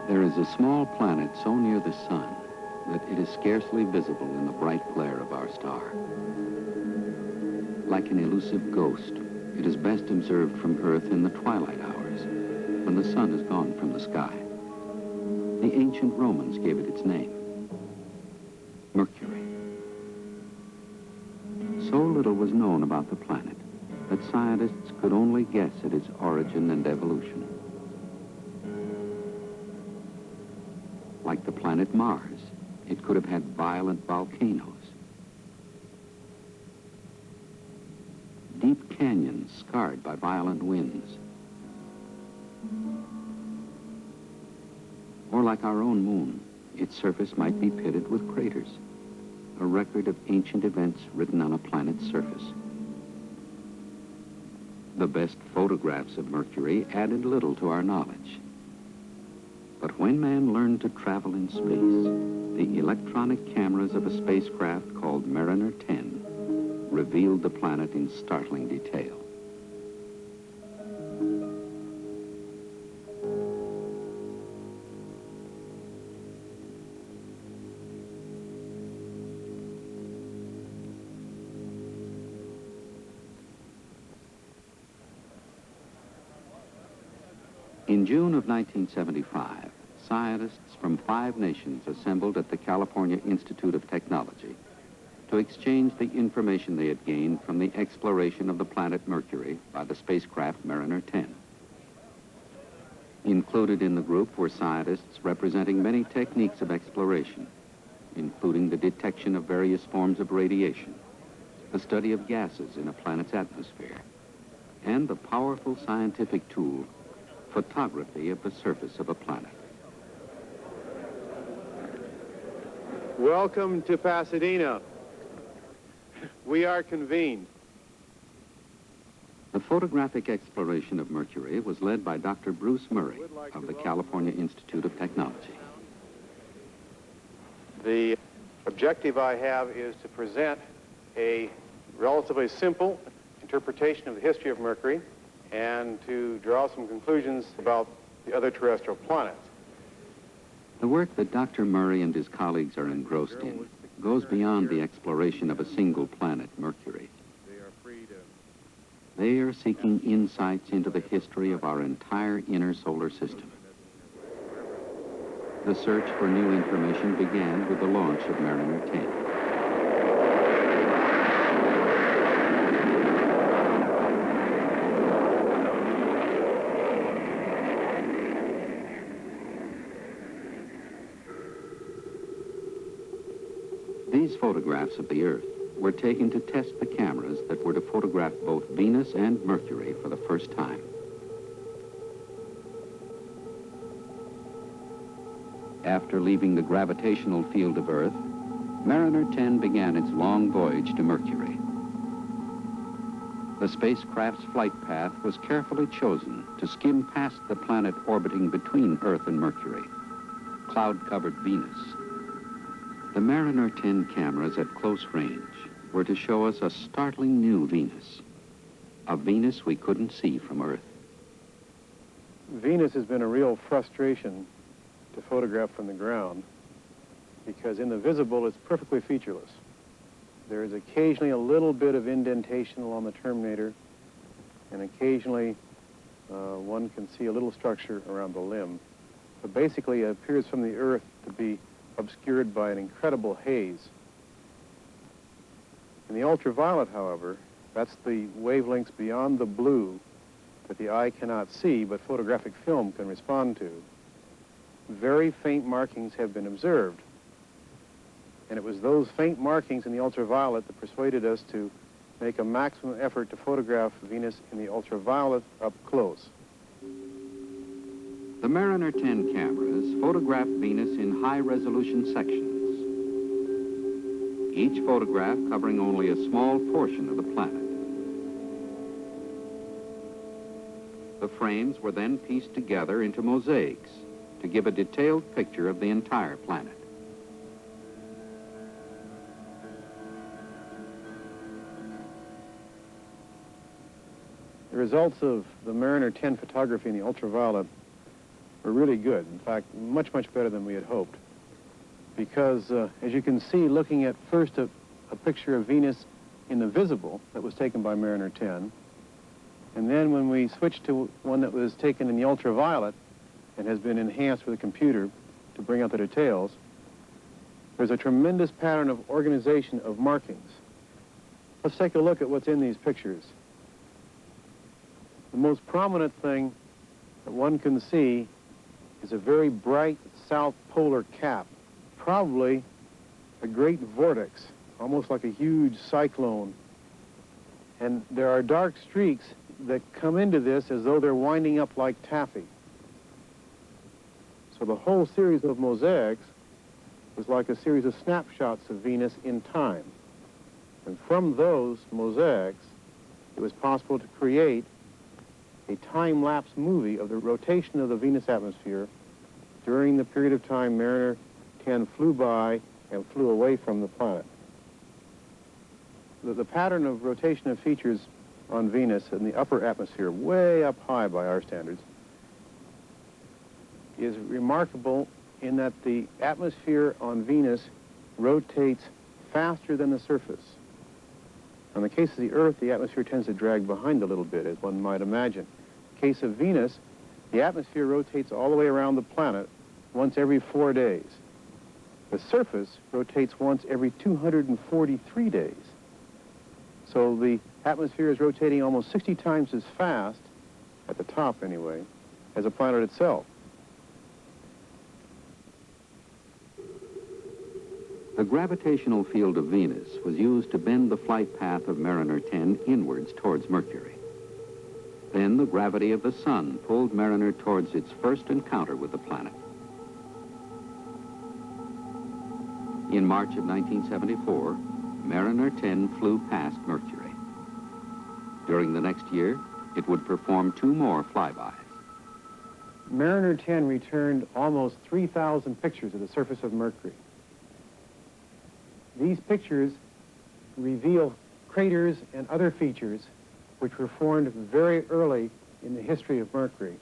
There is a small planet so near the sun that it is scarcely visible in the bright glare of our star. Like an elusive ghost, it is best observed from Earth in the twilight hours, when the sun is gone from the sky. The ancient Romans gave it its name, Mercury. So little was known about the planet that scientists could only guess at its origin and evolution. Like the planet Mars, it could have had violent volcanoes, deep canyons scarred by violent winds, or like our own moon, its surface might be pitted with craters, a record of ancient events written on a planet's surface. The best photographs of Mercury added little to our knowledge. But when man learned to travel in space, the electronic cameras of a spacecraft called Mariner 10 revealed the planet in startling detail. In June of 1975, scientists from 5 nations assembled at the California Institute of Technology to exchange the information they had gained from the exploration of the planet Mercury by the spacecraft Mariner 10. Included in the group were scientists representing many techniques of exploration, including the detection of various forms of radiation, the study of gases in a planet's atmosphere, and the powerful scientific tool, photography of the surface of a planet. Welcome to Pasadena. We are convened. The photographic exploration of Mercury was led by Dr. Bruce Murray of the California Institute of Technology. The objective I have is to present a relatively simple interpretation of the history of Mercury and to draw some conclusions about the other terrestrial planets. The work that Dr. Murray and his colleagues are engrossed in goes beyond the exploration of a single planet, Mercury. They are seeking insights into the history of our entire inner solar system. The search for new information began with the launch of Mariner 10. These photographs of the Earth were taken to test the cameras that were to photograph both Venus and Mercury for the first time. After leaving the gravitational field of Earth, Mariner 10 began its long voyage to Mercury. The spacecraft's flight path was carefully chosen to skim past the planet orbiting between Earth and Mercury, cloud-covered Venus. The Mariner 10 cameras at close range were to show us a startling new Venus, a Venus we couldn't see from Earth. Venus has been a real frustration to photograph from the ground because in the visible it's perfectly featureless. There is occasionally a little bit of indentation along the terminator, and occasionally one can see a little structure around the limb. But basically it appears from the Earth to be obscured by an incredible haze. In the ultraviolet, however, that's the wavelengths beyond the blue that the eye cannot see, but photographic film can respond to. Very faint markings have been observed. And it was those faint markings in the ultraviolet that persuaded us to make a maximum effort to photograph Venus in the ultraviolet up close. The Mariner 10 cameras photographed Venus in high-resolution sections, each photograph covering only a small portion of the planet. The frames were then pieced together into mosaics to give a detailed picture of the entire planet. The results of the Mariner 10 photography in the ultraviolet were really good. In fact, much, much better than we had hoped. Because, as you can see, looking at first a picture of Venus in the visible that was taken by Mariner 10, and then when we switched to one that was taken in the ultraviolet and has been enhanced with a computer to bring out the details, there's a tremendous pattern of organization of markings. Let's take a look at what's in these pictures. The most prominent thing that one can see is a very bright south polar cap, probably a great vortex, almost like a huge cyclone. And there are dark streaks that come into this as though they're winding up like taffy. So the whole series of mosaics was like a series of snapshots of Venus in time. And from those mosaics, it was possible to create a time-lapse movie of the rotation of the Venus atmosphere during the period of time Mariner 10 flew by and flew away from the planet. The pattern of rotation of features on Venus in the upper atmosphere, way up high by our standards, is remarkable in that the atmosphere on Venus rotates faster than the surface. In the case of the Earth, the atmosphere tends to drag behind a little bit, as one might imagine. In the case of Venus, the atmosphere rotates all the way around the planet once every 4 days. The surface rotates once every 243 days. So the atmosphere is rotating almost 60 times as fast, at the top anyway, as the planet itself. The gravitational field of Venus was used to bend the flight path of Mariner 10 inwards towards Mercury. Then the gravity of the Sun pulled Mariner towards its first encounter with the planet. In March of 1974, Mariner 10 flew past Mercury. During the next year, it would perform 2 more flybys. Mariner 10 returned almost 3,000 pictures of the surface of Mercury. These pictures reveal craters and other features which were formed very early in the history of Mercury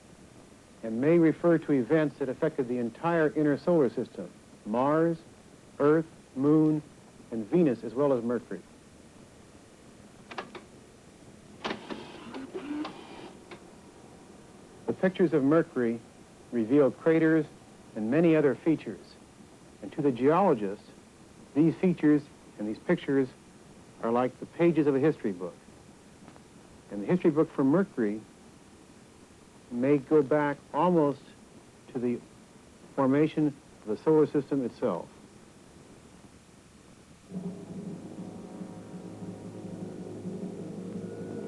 and may refer to events that affected the entire inner solar system, Mars, Earth, Moon, and Venus, as well as Mercury. The pictures of Mercury reveal craters and many other features. And to the geologists, these features and these pictures are like the pages of a history book. And the history book for Mercury may go back almost to the formation of the solar system itself.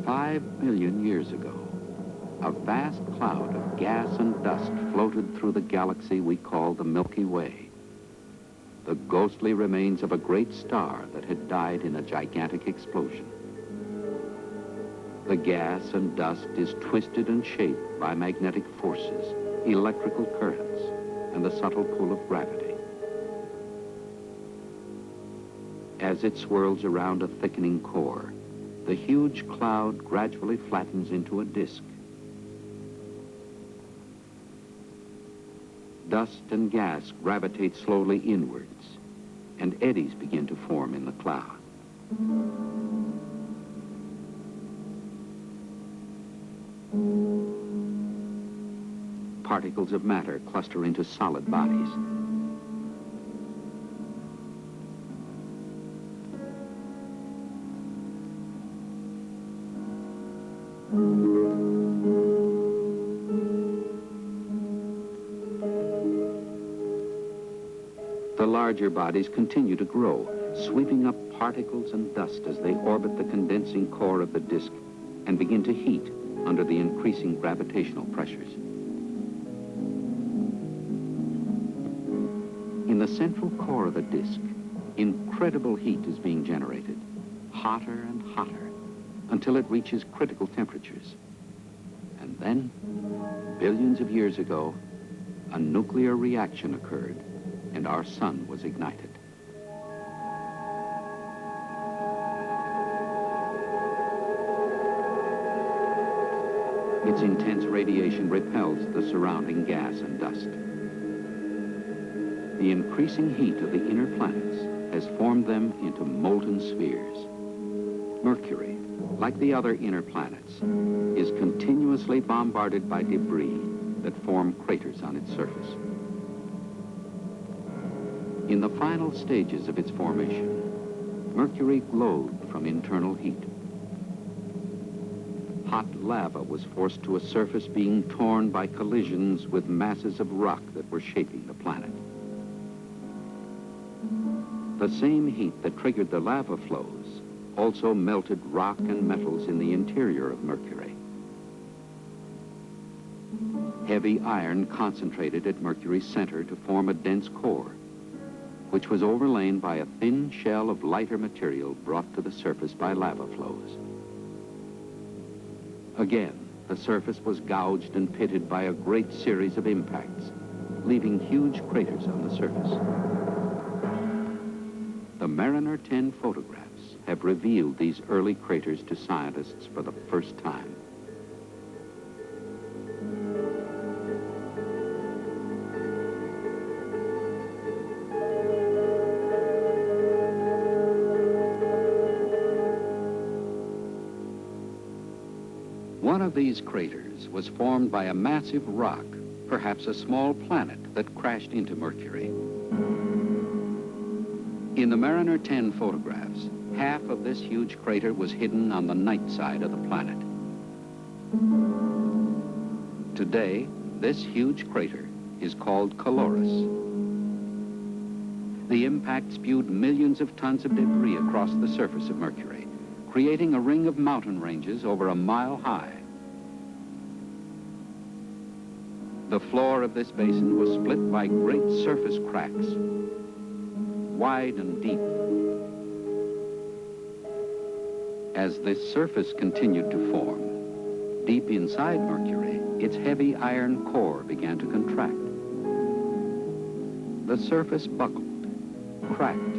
$5 billion years ago, a vast cloud of gas and dust floated through the galaxy we call the Milky Way, the ghostly remains of a great star that had died in a gigantic explosion. The gas and dust is twisted and shaped by magnetic forces, electrical currents, and the subtle pull of gravity. As it swirls around a thickening core, the huge cloud gradually flattens into a disk. Dust and gas gravitate slowly inwards, and eddies begin to form in the cloud. Particles of matter cluster into solid bodies. The larger bodies continue to grow, sweeping up particles and dust as they orbit the condensing core of the disk and begin to heat under the increasing gravitational pressures. In the central core of the disk, incredible heat is being generated, hotter and hotter, until it reaches critical temperatures. And then, billions of years ago, a nuclear reaction occurred, and our sun was ignited. Its intense radiation repels the surrounding gas and dust. The increasing heat of the inner planets has formed them into molten spheres. Mercury, like the other inner planets, is continuously bombarded by debris that form craters on its surface. In the final stages of its formation, Mercury glowed from internal heat. Hot lava was forced to a surface being torn by collisions with masses of rock that were shaping the planet. The same heat that triggered the lava flows also melted rock and metals in the interior of Mercury. Heavy iron concentrated at Mercury's center to form a dense core, which was overlain by a thin shell of lighter material brought to the surface by lava flows. Again, the surface was gouged and pitted by a great series of impacts, leaving huge craters on the surface. The Mariner 10 photographs have revealed these early craters to scientists for the first time. One of these craters was formed by a massive rock, perhaps a small planet that crashed into Mercury. In the Mariner 10 photographs, half of this huge crater was hidden on the night side of the planet. Today, this huge crater is called Caloris. The impact spewed millions of tons of debris across the surface of Mercury, creating a ring of mountain ranges over a mile high. The floor of this basin was split by great surface cracks, wide and deep. As this surface continued to form, deep inside Mercury, its heavy iron core began to contract. The surface buckled, cracked,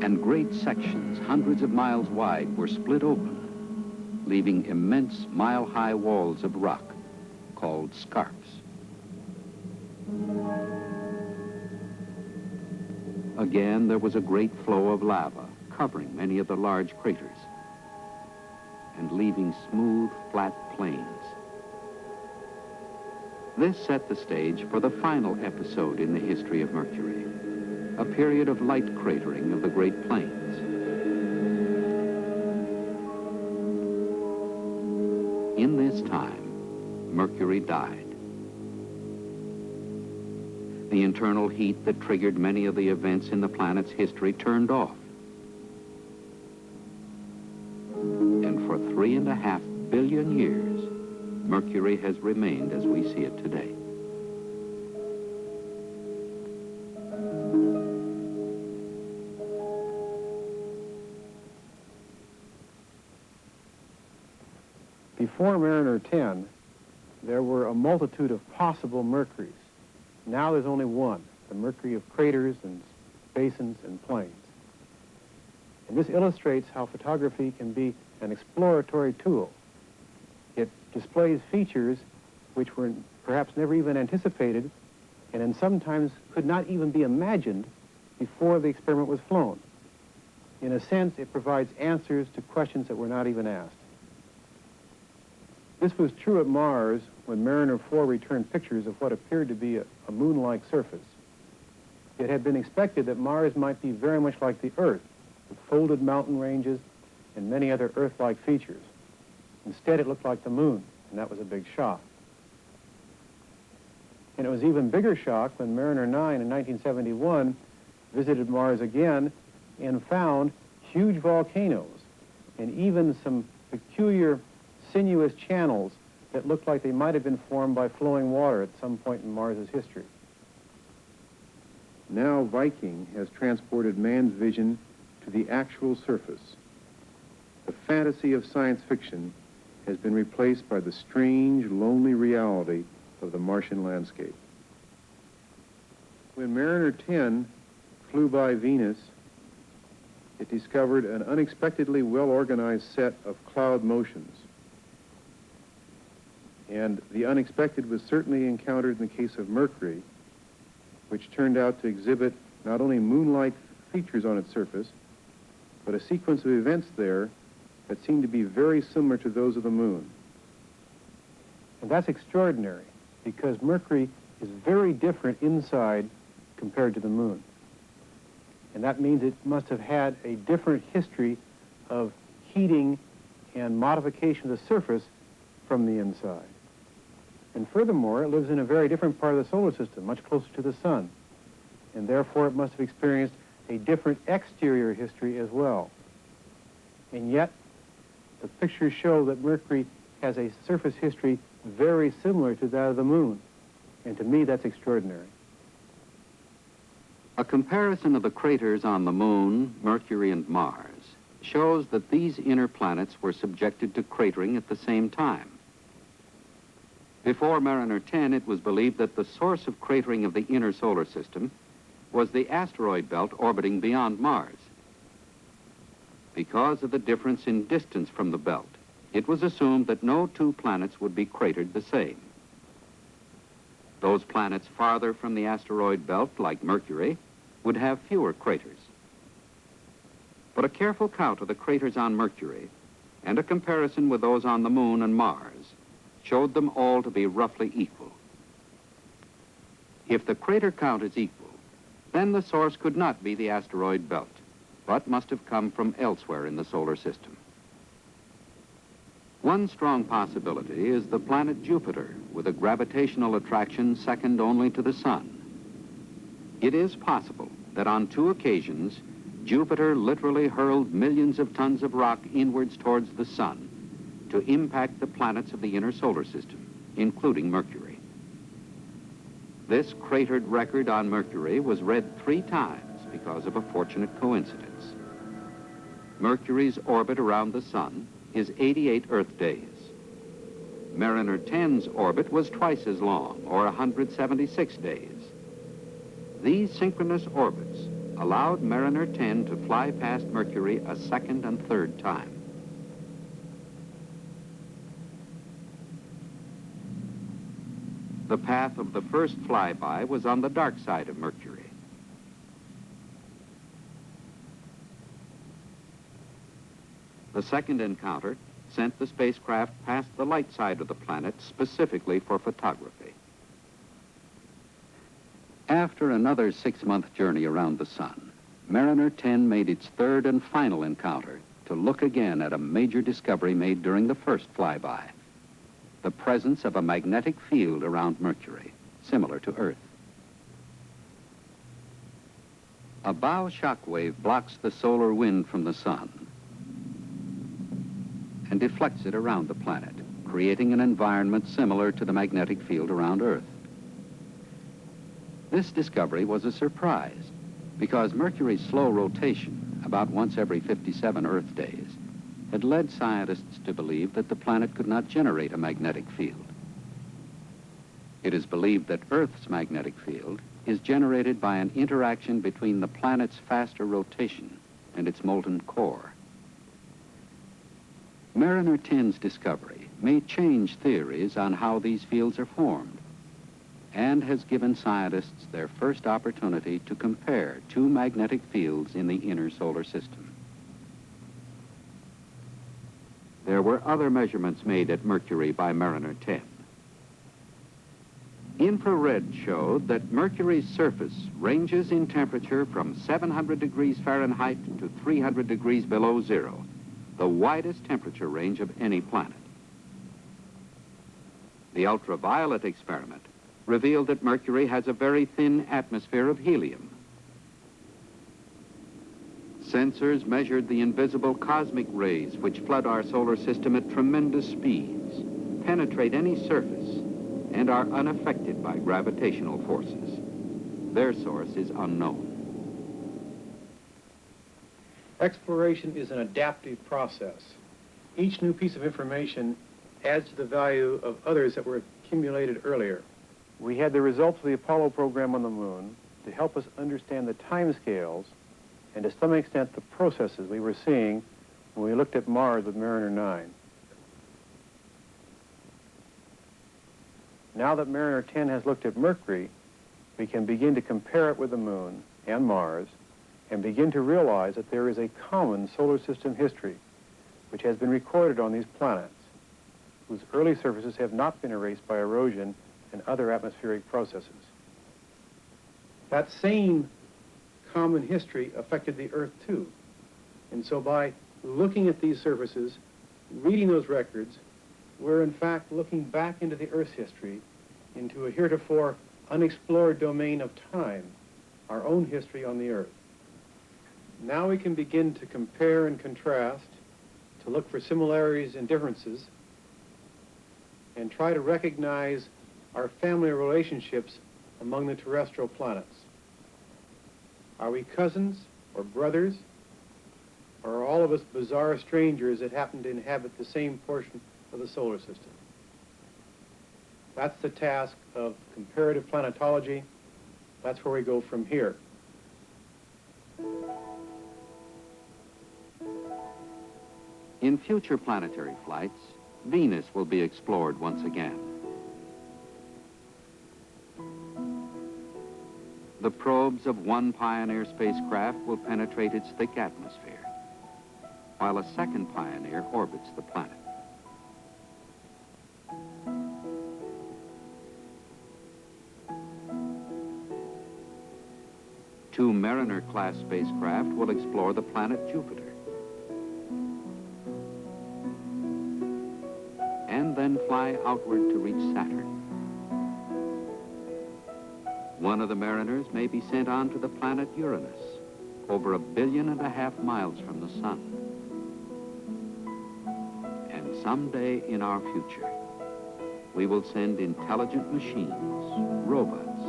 and great sections, hundreds of miles wide, were split open, leaving immense mile-high walls of rock called scarps. Again, there was a great flow of lava covering many of the large craters and leaving smooth, flat plains. This set the stage for the final episode in the history of Mercury, a period of light cratering of the Great Plains. In this time, Mercury died. The internal heat that triggered many of the events in the planet's history turned off. And for 3.5 billion years, Mercury has remained as we see it today. Before Mariner 10, there were a multitude of possible Mercuries. Now there's only one, the Mercury of craters and basins and plains. And this illustrates how photography can be an exploratory tool. It displays features which were perhaps never even anticipated and then sometimes could not even be imagined before the experiment was flown. In a sense, it provides answers to questions that were not even asked. This was true at Mars when Mariner 4 returned pictures of what appeared to be a moon-like surface. It had been expected that Mars might be very much like the Earth, with folded mountain ranges and many other Earth-like features. Instead, it looked like the moon, and that was a big shock. And it was an even bigger shock when Mariner 9 in 1971 visited Mars again and found huge volcanoes and even some peculiar sinuous channels that looked like they might have been formed by flowing water at some point in Mars's history. Now Viking has transported man's vision to the actual surface. The fantasy of science fiction has been replaced by the strange, lonely reality of the Martian landscape. When Mariner 10 flew by Venus, it discovered an unexpectedly well-organized set of cloud motions. And the unexpected was certainly encountered in the case of Mercury, which turned out to exhibit not only moon-like features on its surface, but a sequence of events there that seemed to be very similar to those of the moon. And that's extraordinary, because Mercury is very different inside compared to the moon. And that means it must have had a different history of heating and modification of the surface from the inside. And furthermore, it lives in a very different part of the solar system, much closer to the sun. And therefore, it must have experienced a different exterior history as well. And yet, the pictures show that Mercury has a surface history very similar to that of the moon. And to me, that's extraordinary. A comparison of the craters on the moon, Mercury, and Mars shows that these inner planets were subjected to cratering at the same time. Before Mariner 10, it was believed that the source of cratering of the inner solar system was the asteroid belt orbiting beyond Mars. Because of the difference in distance from the belt, it was assumed that no two planets would be cratered the same. Those planets farther from the asteroid belt, like Mercury, would have fewer craters. But a careful count of the craters on Mercury and a comparison with those on the moon and Mars showed them all to be roughly equal. If the crater count is equal, then the source could not be the asteroid belt, but must have come from elsewhere in the solar system. One strong possibility is the planet Jupiter, with a gravitational attraction second only to the sun. It is possible that on 2 occasions, Jupiter literally hurled millions of tons of rock inwards towards the sun to impact the planets of the inner solar system, including Mercury. This cratered record on Mercury was read 3 times because of a fortunate coincidence. Mercury's orbit around the sun is 88 Earth days. Mariner 10's orbit was twice as long, or 176 days. These synchronous orbits allowed Mariner 10 to fly past Mercury a second and third time. The path of the first flyby was on the dark side of Mercury. The second encounter sent the spacecraft past the light side of the planet specifically for photography. After another 6-month journey around the sun, Mariner 10 made its third and final encounter to look again at a major discovery made during the first flyby: the presence of a magnetic field around Mercury, similar to Earth. A bow shock wave blocks the solar wind from the sun and deflects it around the planet, creating an environment similar to the magnetic field around Earth. This discovery was a surprise because Mercury's slow rotation, about once every 57 Earth days, had led scientists to believe that the planet could not generate a magnetic field. It is believed that Earth's magnetic field is generated by an interaction between the planet's faster rotation and its molten core. Mariner 10's discovery may change theories on how these fields are formed and has given scientists their first opportunity to compare 2 magnetic fields in the inner solar system. There were other measurements made at Mercury by Mariner 10. Infrared showed that Mercury's surface ranges in temperature from 700 degrees Fahrenheit to 300 degrees below zero, the widest temperature range of any planet. The ultraviolet experiment revealed that Mercury has a very thin atmosphere of helium. Sensors measured the invisible cosmic rays which flood our solar system at tremendous speeds, penetrate any surface, and are unaffected by gravitational forces. Their source is unknown. Exploration is an adaptive process. Each new piece of information adds to the value of others that were accumulated earlier. We had the results of the Apollo program on the moon to help us understand the timescales and to some extent the processes we were seeing when we looked at Mars with Mariner 9. Now that Mariner 10 has looked at Mercury, we can begin to compare it with the Moon and Mars and begin to realize that there is a common solar system history which has been recorded on these planets, whose early surfaces have not been erased by erosion and other atmospheric processes. That same common history affected the Earth too. And so by looking at these surfaces, reading those records, we're in fact looking back into the Earth's history, into a heretofore unexplored domain of time, our own history on the Earth. Now we can begin to compare and contrast, to look for similarities and differences, and try to recognize our family relationships among the terrestrial planets. Are we cousins or brothers? Or are all of us bizarre strangers that happen to inhabit the same portion of the solar system? That's the task of comparative planetology. That's where we go from here. In future planetary flights, Venus will be explored once again. The probes of one Pioneer spacecraft will penetrate its thick atmosphere, while a second Pioneer orbits the planet. Two Mariner-class spacecraft will explore the planet Jupiter, and then fly outward to reach Saturn. One of the Mariners may be sent on to the planet Uranus, over 1.5 billion miles from the sun. And someday in our future, we will send intelligent machines, robots,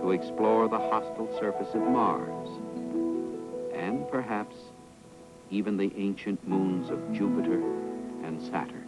to explore the hostile surface of Mars, and perhaps even the ancient moons of Jupiter and Saturn.